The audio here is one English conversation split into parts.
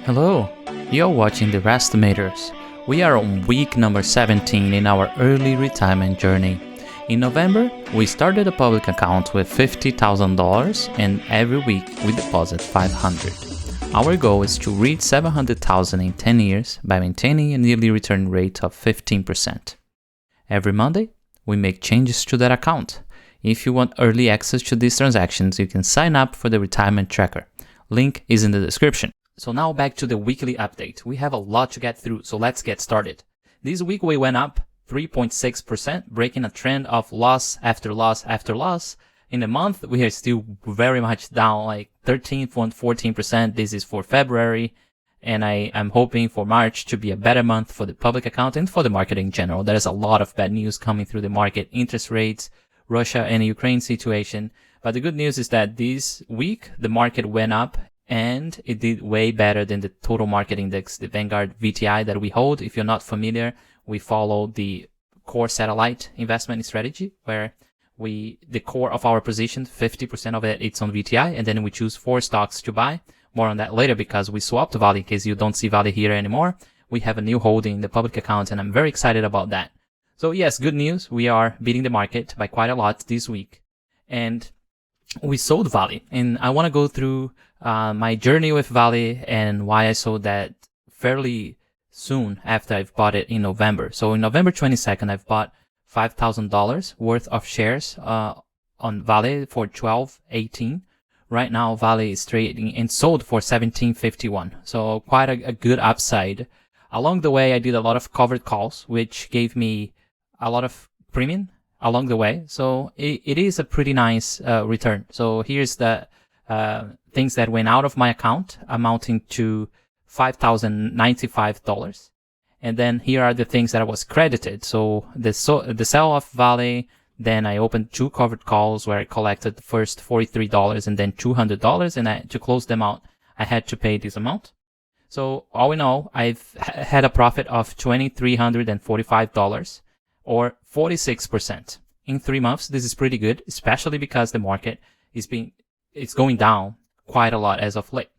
Hello, you're watching the Restimators. We are on week number 17 in our early retirement journey. In November, we started a public account with $50,000 and every week we deposit $500. Our goal is to reach $700,000 in 10 years by maintaining a yearly return rate of 15%. Every Monday, we make changes to that account. If you want early access to these transactions, you can sign up for the retirement tracker. Link is in the description. So now back to the weekly update. We have a lot to get through, so let's get started. This week we went up 3.6%, breaking a trend of loss after loss after loss. In the month, we are still very much down, like 13.14%. This is for February, and I'm hoping for March to be a better month for the public account and for the market in general. There's a lot of bad news coming through the market, interest rates, Russia and Ukraine situation. But the good news is that this week, the market went up and it did way better than the total market index, the Vanguard VTI that we hold. If you're not familiar, we follow the core satellite investment strategy where the core of our position, 50% of it, it's on VTI, and then we choose 4 stocks to buy. More on that later because we swapped VALE in case you don't see VALE here anymore. We have a new holding in the public account and I'm very excited about that. So yes, good news. We are beating the market by quite a lot this week. And we sold VALE, and I want to go through my journey with VALE and why I sold that fairly soon after I've bought it in November. So in November 22nd, I've bought $5,000 worth of shares on VALE for $12.18. Right now, VALE is trading and sold for $17.51. So quite a good upside. Along the way, I did a lot of covered calls, which gave me a lot of premium along the way. So it is a pretty nice return. So here's the things that went out of my account amounting to $5,095. And then here are the things that I was credited. So the sale of VALE, then I opened 2 covered calls where I collected first $43 and then $200. And to close them out, I had to pay this amount. So all in all, I've had a profit of $2,345 or 46%. In 3 months, this is pretty good, especially because the market it's going down quite a lot as of late.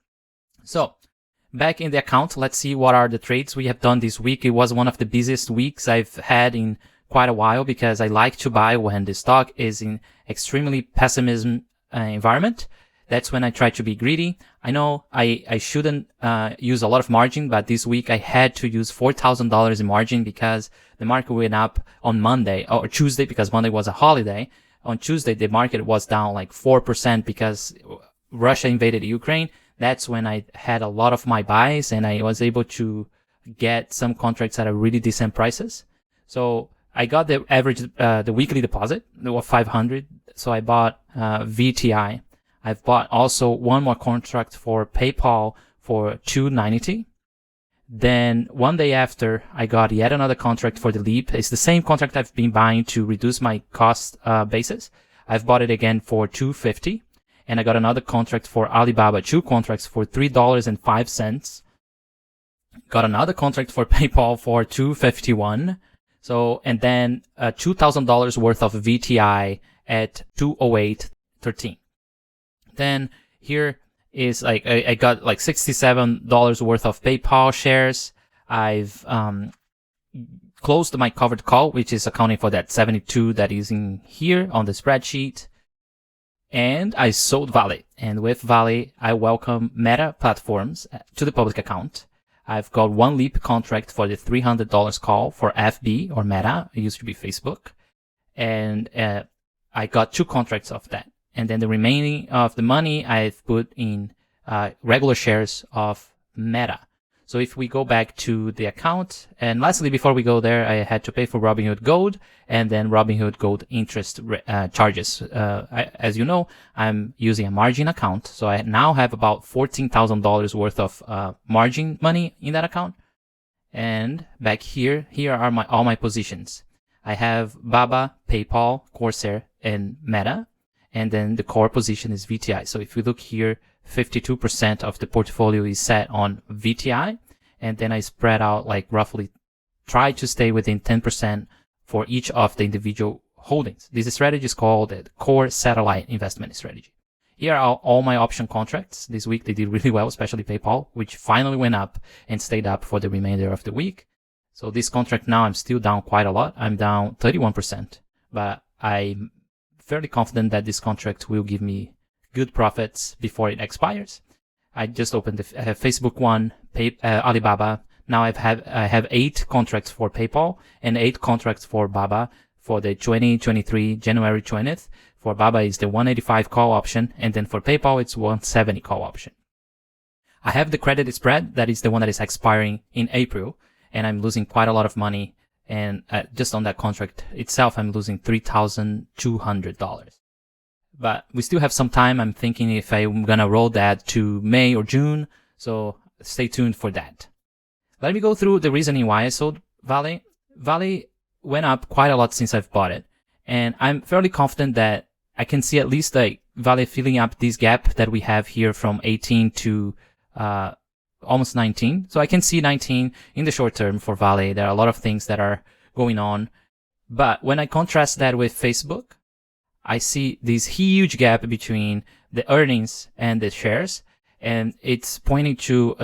So back in the account, let's see what are the trades we have done this week. It was one of the busiest weeks I've had in quite a while because I like to buy when the stock is in extremely pessimism environment. That's when I try to be greedy. I know I shouldn't use a lot of margin, but this week I had to use $4,000 in margin because the market went up on Monday or Tuesday because Monday was a holiday. On Tuesday, the market was down like 4% because Russia invaded Ukraine. That's when I had a lot of my buys and I was able to get some contracts at a really decent prices. So I got the average, the weekly deposit of $500. So I bought VTI. I've bought also one more contract for PayPal for $290. Then one day after, I got yet another contract for the Leap. It's the same contract I've been buying to reduce my cost basis. I've bought it again for $250. And I got another contract for Alibaba, 2 contracts for $3.05. Got another contract for PayPal for $251. So, and then $2,000 worth of VTI at $208.13. Then here is like I got like $67 worth of PayPal shares. I've closed my covered call, which is accounting for that 72 that is in here on the spreadsheet. And I sold VALE. And with VALE, I welcome Meta platforms to the public account. I've got 1 Leap contract for the $300 call for FB or Meta. It used to be Facebook. And I got 2 contracts of that. And then the remaining of the money I've put in regular shares of Meta. So if we go back to the account, and lastly, before we go there, I had to pay for Robinhood Gold and then Robinhood Gold interest charges. As you know, I'm using a margin account. So I now have about $14,000 worth of margin money in that account. And back here are all my positions. I have Baba, PayPal, Corsair, and Meta. And then the core position is VTI. So if we look here, 52% of the portfolio is set on VTI. And then I spread out like roughly try to stay within 10% for each of the individual holdings. This strategy is called the core satellite investment strategy. Here are all my option contracts. This week they did really well, especially PayPal, which finally went up and stayed up for the remainder of the week. So this contract now I'm still down quite a lot. I'm down 31%, but I'm fairly confident that this contract will give me good profits before it expires. I just opened the Facebook one, Alibaba. Now I have 8 contracts for PayPal and 8 contracts for Baba for the 2023 January 20th. For Baba is the 185 call option, and then for PayPal it's 170 call option. I have the credit spread, that is the one that is expiring in April, and I'm losing quite a lot of money. And just on that contract itself, I'm losing $3,200. But we still have some time. I'm thinking if I'm gonna roll that to May or June, so stay tuned for that. Let me go through the reasoning why I sold VALE. VALE went up quite a lot since I've bought it, and I'm fairly confident that I can see at least like VALE filling up this gap that we have here from 18 to almost 19. So I can see 19 in the short term for VALE. There are a lot of things that are going on, but when I contrast that with Facebook, I see this huge gap between the earnings and the shares, and it's pointing to,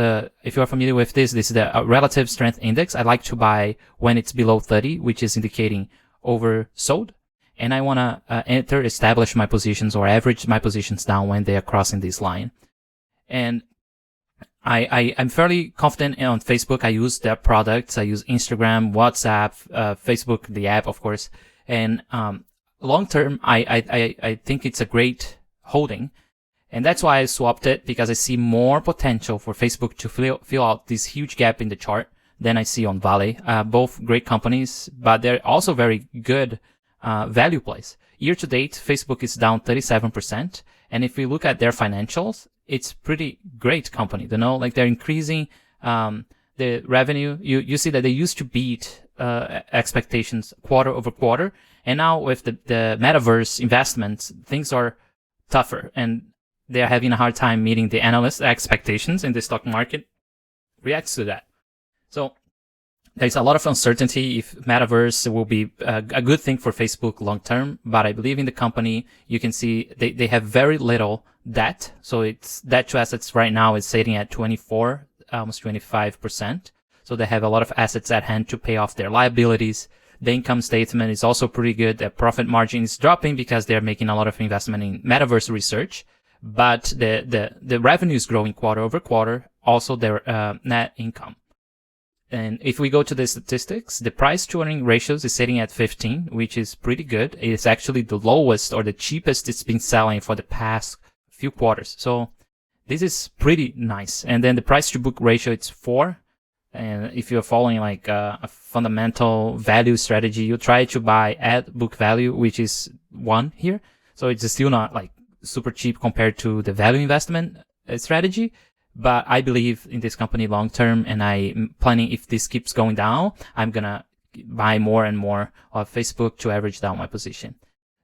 if you're familiar with this is the relative strength index. I like to buy when it's below 30, which is indicating oversold, and I want to establish my positions or average my positions down when they are crossing this line. And I'm fairly confident on Facebook. I use their products. I use Instagram, WhatsApp, Facebook, the app, of course, and long term, I think it's a great holding, and that's why I swapped it, because I see more potential for Facebook to fill out this huge gap in the chart than I see on VALE. Both great companies, but they're also very good value plays. Year to date, Facebook is down 37%, and if we look at their financials, it's pretty great company. You know, like they're increasing the revenue. You see that they used to beat expectations quarter over quarter. And now with the metaverse investments, things are tougher, and they're having a hard time meeting the analyst expectations, and the stock market reacts to that. So there's a lot of uncertainty if metaverse will be a good thing for Facebook long term, but I believe in the company. You can see they have very little debt. So it's debt to assets right now is sitting at 24, almost 25%. So they have a lot of assets at hand to pay off their liabilities. The income statement is also pretty good. The profit margin is dropping because they're making a lot of investment in metaverse research, but the revenue is growing quarter over quarter. Also their net income. And if we go to the statistics, the price to earning ratios is sitting at 15, which is pretty good. It's actually the lowest or the cheapest it's been selling for the past few quarters. So this is pretty nice. And then the price to book ratio, it's 4. And if you're following like a fundamental value strategy, you try to buy at book value, which is 1 here. So it's still not like super cheap compared to the value investment strategy. But I believe in this company long term, and I'm planning, if this keeps going down, I'm gonna buy more and more of Facebook to average down my position.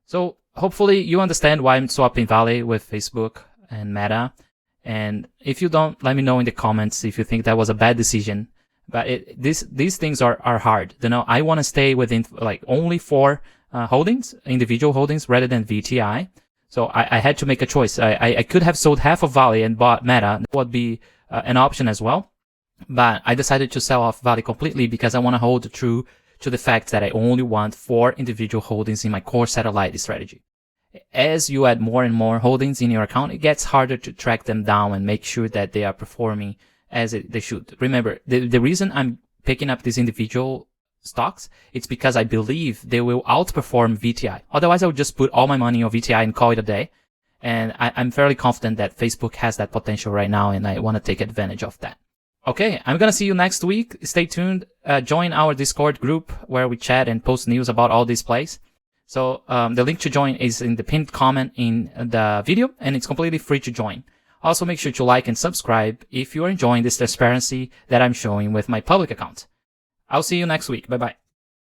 So hopefully you understand why I'm swapping VALE with Facebook and Meta. And if you don't, let me know in the comments if you think that was a bad decision. But these things are hard. You know, I want to stay within like only 4 holdings, individual holdings, rather than VTI. So I had to make a choice. I could have sold half of VALE and bought Meta. That would be an option as well. But I decided to sell off VALE completely because I want to hold true to the fact that I only want 4 individual holdings in my core satellite strategy. As you add more and more holdings in your account, it gets harder to track them down and make sure that they are performing as they should. Remember, the reason I'm picking up these individual stocks, it's because I believe they will outperform VTI. Otherwise, I would just put all my money on VTI and call it a day. And I'm fairly confident that Facebook has that potential right now, and I want to take advantage of that. Okay, I'm going to see you next week. Stay tuned. Join our Discord group where we chat and post news about all these plays. So the link to join is in the pinned comment in the video, and it's completely free to join. Also, make sure to like and subscribe if you are enjoying this transparency that I'm showing with my public account. I'll see you next week. Bye-bye.